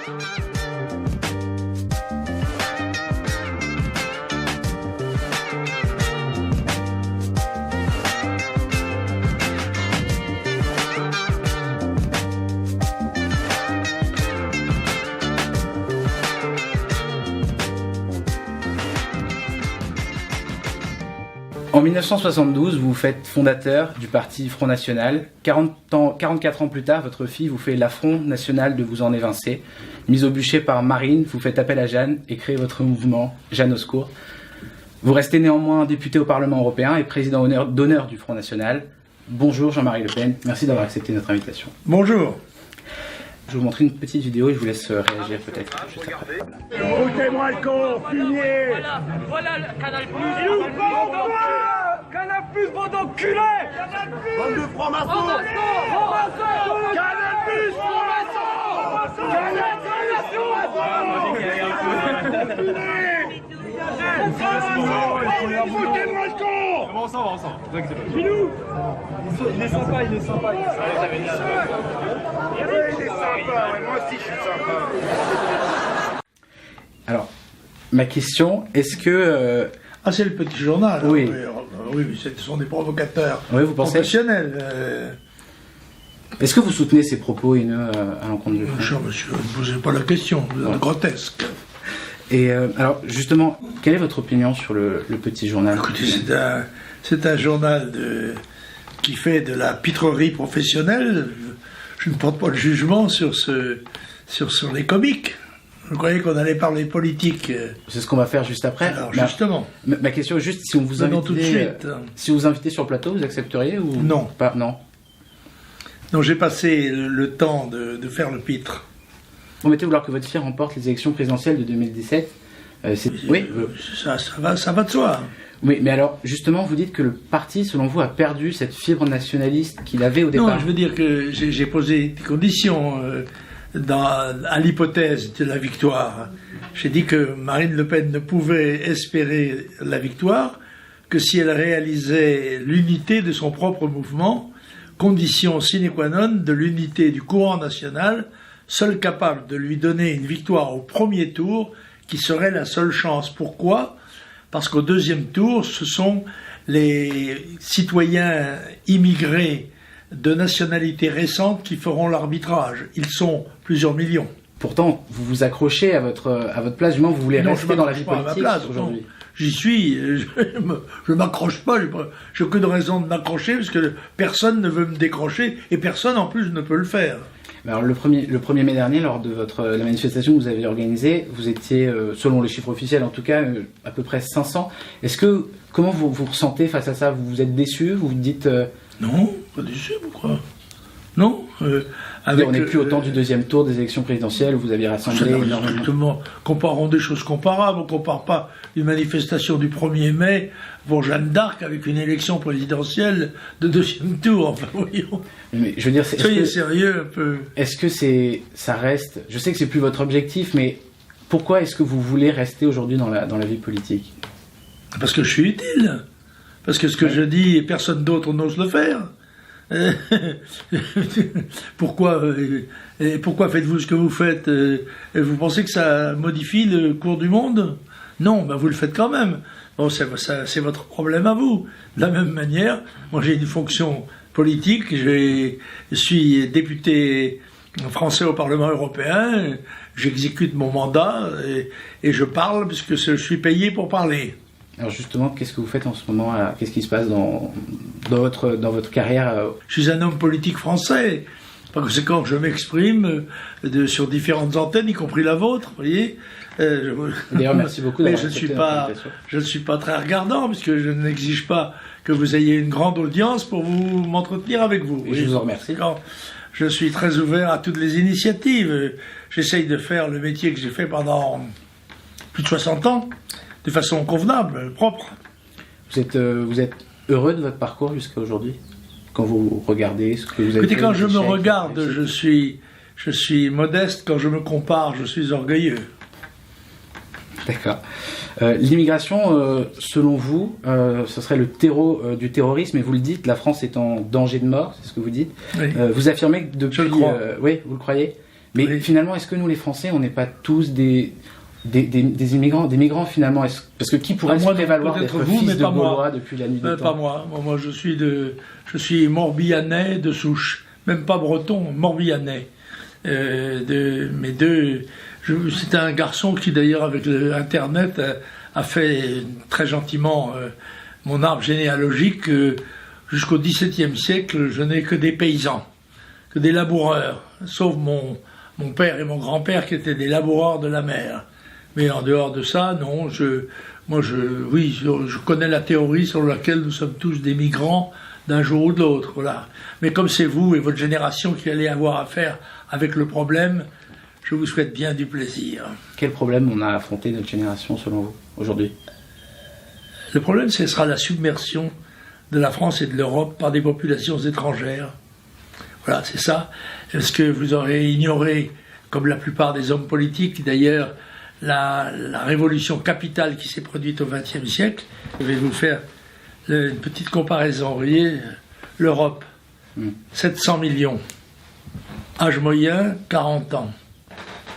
En 1972, vous vous faites fondateur du parti Front National. 44 ans plus tard, votre fille vous fait l'affront national de vous en évincer. Mise au bûcher par Marine, vous faites appel à Jeanne et créez votre mouvement Jeanne au secours. Vous restez néanmoins député au Parlement européen et président d'honneur du Front National. Bonjour Jean-Marie Le Pen, merci d'avoir accepté notre invitation. Bonjour. Je vais vous montrer une petite vidéo et je vous laisse réagir peut-être juste après. Foutez-moi le con, fumier. Voilà le Canal Plus. Il nous prend quoi Canal Plus, bande d'enculés. Canal Plus. Bande de francs-maçons. Canal Plus, francs-maçons. Canal Plus, foutez-moi le con. On s'en va. Dis-nous. Il est sympa. Il est sympa, ouais, moi aussi je suis sympa. Alors, ma question, est-ce que... Ah, c'est le petit journal. Oui. Oui, mais ce sont des provocateurs vous pensez... professionnels. Est-ce que vous soutenez ces propos haineux à l'encontre du Front? Monsieur, ne posez pas la question, vous êtes grotesque. Et alors, justement, quelle est votre opinion sur le petit journal? Écoutez, c'est un journal qui fait de la pitrerie professionnelle. Je ne porte pas le jugement sur les comiques. Vous croyez qu'on allait parler politique? C'est ce qu'on va faire juste après. Alors, justement. Ma question est juste, si on vous invitait, tout de suite. Si vous invitez sur le plateau, vous accepteriez ou non. Pas, non. Non, j'ai passé le temps de faire le pitre. Vous mettez vouloir que votre fille remporte les élections présidentielles de 2017. Oui. Ça va de soi. Oui, mais alors, justement, vous dites que le parti, selon vous, a perdu cette fibre nationaliste qu'il avait au départ. Non, je veux dire que j'ai posé des conditions à l'hypothèse de la victoire. J'ai dit que Marine Le Pen ne pouvait espérer la victoire que si elle réalisait l'unité de son propre mouvement, condition sine qua non de l'unité du courant national, seul capable de lui donner une victoire au premier tour, qui serait la seule chance. Pourquoi ? Parce qu'au deuxième tour, ce sont les citoyens immigrés de nationalités récentes qui feront l'arbitrage. Ils sont plusieurs millions. Pourtant, vous vous accrochez à votre place, du moment que vous voulez rester dans la vie politique aujourd'hui. J'y suis, je m'accroche pas, j'ai aucune raison de m'accrocher parce que personne ne veut me décrocher et personne en plus ne peut le faire. Alors le 1er mai dernier, lors de la manifestation que vous avez organisée, vous étiez, selon les chiffres officiels en tout cas, à peu près 500. Comment vous vous ressentez face à ça? Vous êtes déçu? Vous vous dites... Non, pas déçu, pourquoi? Non. On n'est plus au temps du deuxième tour des élections présidentielles où vous aviez rassemblé énormément. Comparons des choses comparables. On ne compare pas une manifestation du 1er mai pour Jeanne d'Arc avec une élection présidentielle de deuxième tour. Enfin, voyons. Mais, je veux dire, soyez sérieux un peu. Est-ce que ça reste... Je sais que c'est plus votre objectif, mais pourquoi est-ce que vous voulez rester aujourd'hui dans la vie politique? Parce que je suis utile. Parce que ce que je dis, personne d'autre n'ose le faire. Pourquoi faites-vous ce que vous faites? Vous pensez que ça modifie le cours du monde? Non, ben vous le faites quand même. Bon, c'est votre problème à vous. De la même manière, moi j'ai une fonction politique, je suis député français au Parlement européen, j'exécute mon mandat et je parle puisque je suis payé pour parler. Alors justement, qu'est-ce que vous faites en ce moment? Qu'est-ce qui se passe dans votre carrière? Je suis un homme politique français. Par conséquent, je m'exprime sur différentes antennes, y compris la vôtre, vous voyez. D'ailleurs, merci beaucoup d'avoir accepté l'invitation. Je ne suis pas très regardant, puisque je n'exige pas que vous ayez une grande audience pour m'entretenir avec vous. Et je vous en remercie. Je suis très ouvert à toutes les initiatives. J'essaye de faire le métier que j'ai fait pendant plus de 60 ans. De façon convenable, propre. Vous êtes heureux de votre parcours jusqu'à aujourd'hui? Quand vous regardez ce que vous avez fait? Écoutez, quand je me regarde, je suis modeste. Quand je me compare, je suis orgueilleux. D'accord. L'immigration, selon vous, ce serait le terreau du terrorisme, et vous le dites, la France est en danger de mort, c'est ce que vous dites. Oui. Vous affirmez que depuis... Je le crois. Oui, vous le croyez? Mais Oui. finalement, est-ce que nous, les Français, on n'est pas tous des immigrants, des migrants finalement? Parce que qui pourrait Moi, se prévaloir peut-être d'être vous, fils mais de pas moi. Gaulois depuis la nuit des Pas temps? moi. Moi, je suis Morbihanais de souche, même pas breton, Morbihanais. C'est un garçon qui d'ailleurs avec Internet a fait très gentiment mon arbre généalogique. Jusqu'au XVIIe siècle, je n'ai que des paysans, que des laboureurs, sauf mon père et mon grand-père qui étaient des laboureurs de la mer. Mais en dehors de ça, non, je connais la théorie sur laquelle nous sommes tous des migrants d'un jour ou de l'autre, voilà. Mais comme c'est vous et votre génération qui allez avoir affaire avec le problème, je vous souhaite bien du plaisir. Quel problème on a affronté notre génération selon vous aujourd'hui? Le problème, ce sera la submersion de la France et de l'Europe par des populations étrangères. Voilà, c'est ça. Est-ce que vous aurez ignoré, comme la plupart des hommes politiques, d'ailleurs, la révolution capitale qui s'est produite au XXe siècle? Je vais vous faire une petite comparaison. Vous voyez, l'Europe, 700 millions. Âge moyen, 40 ans.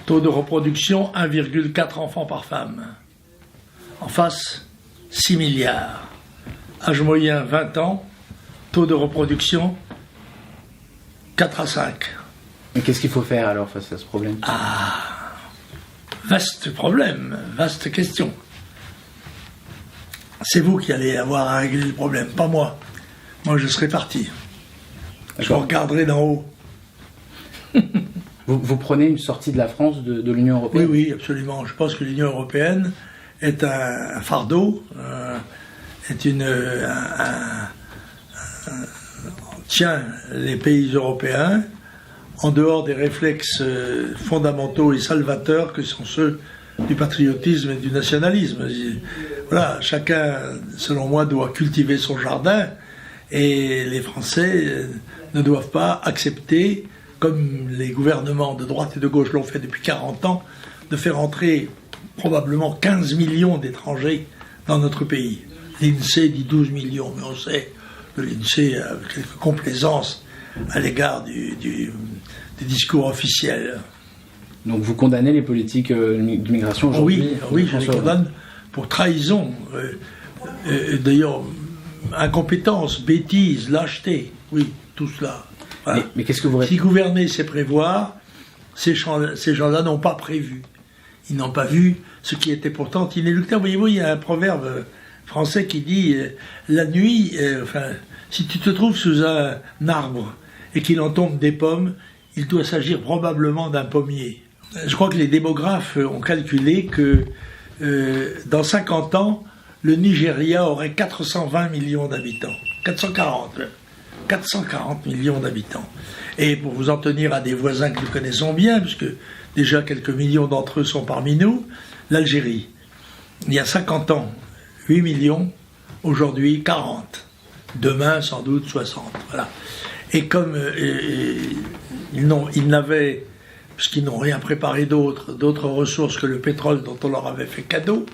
Taux de reproduction, 1,4 enfants par femme. En face, 6 milliards. Âge moyen, 20 ans. Taux de reproduction, 4 à 5. Mais qu'est-ce qu'il faut faire alors face à ce problème? Vaste problème, vaste question. C'est vous qui allez avoir à régler le problème, pas moi. Moi, je serai parti. Je vous regarderai d'en haut. Vous prenez une sortie de la France de l'Union Oui, européenne? oui, absolument. Je pense que l'Union européenne est un fardeau, tient les pays européens en dehors des réflexes fondamentaux et salvateurs que sont ceux du patriotisme et du nationalisme. Voilà, chacun, selon moi, doit cultiver son jardin et les Français ne doivent pas accepter, comme les gouvernements de droite et de gauche l'ont fait depuis 40 ans, de faire entrer probablement 15 millions d'étrangers dans notre pays. L'INSEE dit 12 millions, mais on sait que l'INSEE a quelque complaisance à l'égard des discours officiels. Donc vous condamnez les politiques d'immigration aujourd'hui? Oui, je les condamne pour trahison, d'ailleurs incompétence, bêtise, lâcheté, oui, tout cela. Voilà. Mais qu'est-ce que vous Si gouverner, c'est prévoir, ces gens-là n'ont pas prévu. Ils n'ont pas vu ce qui était pourtant inéluctable. Voyez-vous, il y a un proverbe français qui dit la nuit, si tu te trouves sous un arbre et qu'il en tombe des pommes, il doit s'agir probablement d'un pommier. Je crois que les démographes ont calculé que dans 50 ans, le Nigeria aurait 420 millions d'habitants. 440 millions d'habitants. Et pour vous en tenir à des voisins que nous connaissons bien, puisque déjà quelques millions d'entre eux sont parmi nous, l'Algérie. Il y a 50 ans, 8 millions, aujourd'hui 40. Demain, sans doute 60. Voilà. Et comme ils n'avaient, puisqu'ils n'ont rien préparé d'autres ressources que le pétrole dont on leur avait fait cadeau,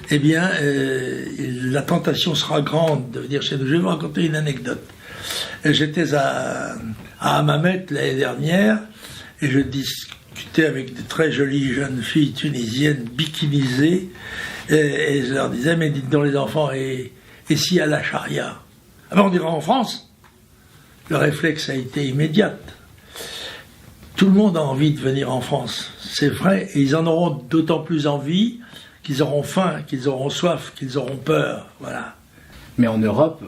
eh bien, la tentation sera grande de venir chez nous. Je vais vous raconter une anecdote. J'étais à Hammamet l'année dernière et je discutais avec de très jolies jeunes filles tunisiennes bikinisées et je leur disais, mais dites donc les enfants, et si à la charia? Ah ben on dirait en France. Le réflexe a été immédiat. Tout le monde a envie de venir en France, c'est vrai, et ils en auront d'autant plus envie qu'ils auront faim, qu'ils auront soif, qu'ils auront peur, voilà. Mais en Europe,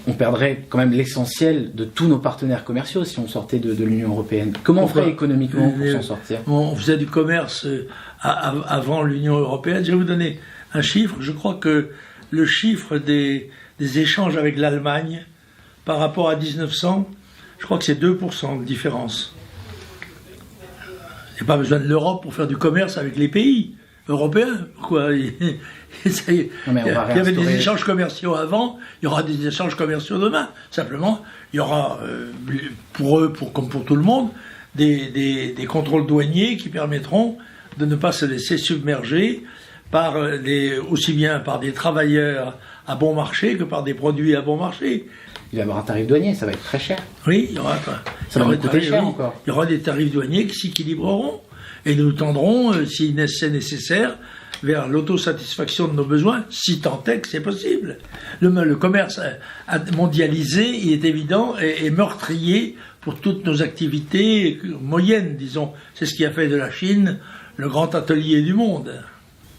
on perdrait quand même l'essentiel de tous nos partenaires commerciaux si on sortait de l'Union européenne. Comment on ferait économiquement pour s'en sortir? On faisait du commerce avant l'Union européenne. Je vais vous donner un chiffre. Je crois que le chiffre des échanges avec l'Allemagne par rapport à 1900, je crois que c'est 2% de différence. Il n'y a pas besoin de l'Europe pour faire du commerce avec les pays européens. Pourquoi? Il y avait des échanges commerciaux avant, il y aura des échanges commerciaux demain. Simplement, il y aura, pour eux, comme pour tout le monde, des contrôles douaniers qui permettront de ne pas se laisser submerger par aussi bien par des travailleurs à bon marché que par des produits à bon marché. Il va y avoir un tarif douanier, ça va être très cher. Oui, Ça va nous coûter cher encore. Il y aura des tarifs douaniers qui s'équilibreront et nous tendrons, si c'est nécessaire, vers l'autosatisfaction de nos besoins, si tant est que c'est possible. Le commerce mondialisé, il est évident, est meurtrier pour toutes nos activités moyennes, disons. C'est ce qui a fait de la Chine le grand atelier du monde.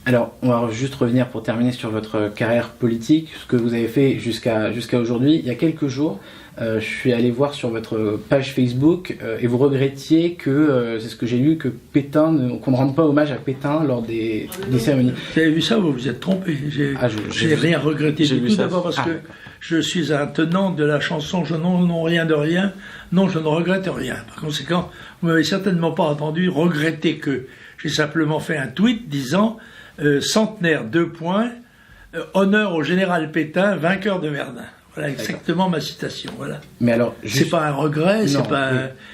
Alors, on va juste revenir pour terminer sur votre carrière politique, ce que vous avez fait jusqu'à aujourd'hui. Il y a quelques jours, je suis allé voir sur votre page Facebook et vous regrettiez que, c'est ce que j'ai lu, que qu'on ne rende pas hommage à Pétain lors des cérémonies. Vous avez vu ça, vous vous êtes trompé. J'ai rien regretté du tout, d'abord parce que je suis un tenant de la chanson « Je n'en rien de rien ». Non, je ne regrette rien. Par conséquent, vous m'avez certainement pas entendu regretter que. J'ai simplement fait un tweet disant centenaire, 2 points, honneur au général Pétain, vainqueur de Verdun. Voilà exactement ma citation. Voilà. Mais alors, c'est pas un regret,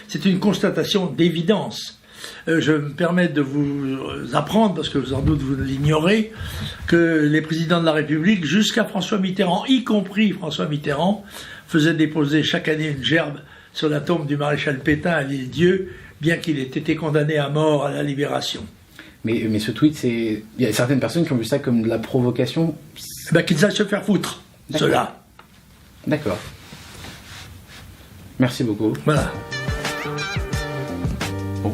c'est une constatation d'évidence. Je me permets de vous apprendre, parce que sans doute vous l'ignorez, que les présidents de la République, jusqu'à François Mitterrand, y compris François Mitterrand, faisaient déposer chaque année une gerbe sur la tombe du maréchal Pétain à l'Île-Dieu, bien qu'il ait été condamné à mort à la Libération. Mais ce tweet, il y a certaines personnes qui ont vu ça comme de la provocation. Qu'ils aillent se faire foutre, ceux-là. D'accord. Merci beaucoup. Voilà. Bon.